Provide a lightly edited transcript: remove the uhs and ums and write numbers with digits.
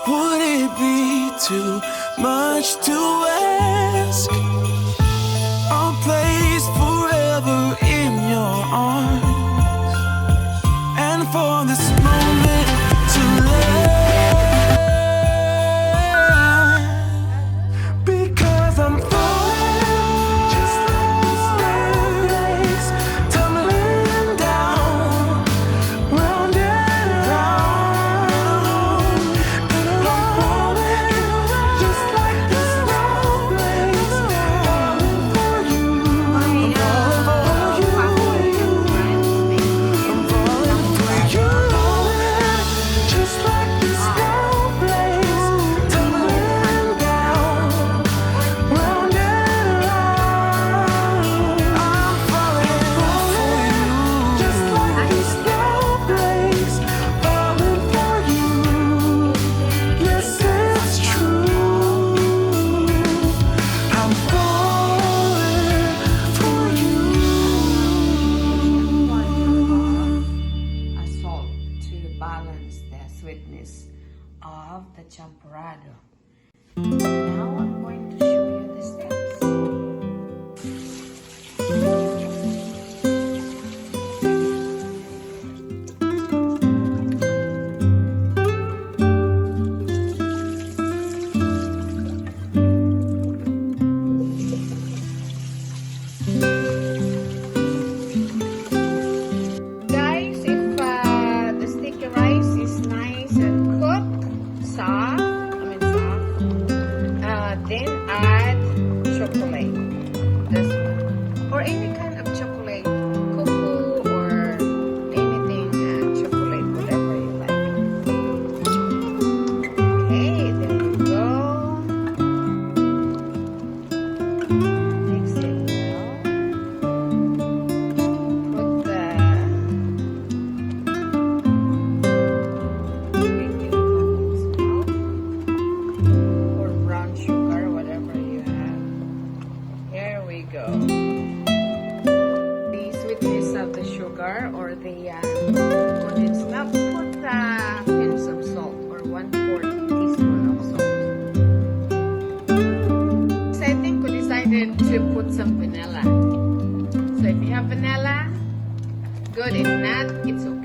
Would it be too much to ask? A place forever in your arms, and for this moment to last. Because I'm falling just like this waves tumbling down, round and round. And I'm falling just like this waves falling for you. I'm falling for you. I'm falling for you. Just like this waves tumbling down, round and round. I'm falling for you. Just like this waves falling for you. Yes, it's true. I'm falling for you. A salt to balance the sweetness of the champurado. Now I'm going to show you the steps. Guys, if the sticky rice is nice and cooked, soft, then add chocolate. This one. Or any kind of chocolate. Cocoa or anything, chocolate, whatever you like. Okay, there we go. Mix it well. Put the baking condensed milk or brown sugar, whatever you have. Here we go. The sweetness of the sugar or the condensed milk, put pinch of salt or 1/4 teaspoon of salt. So I think we decided to put some vanilla. So if you have vanilla, good. If not, it's okay.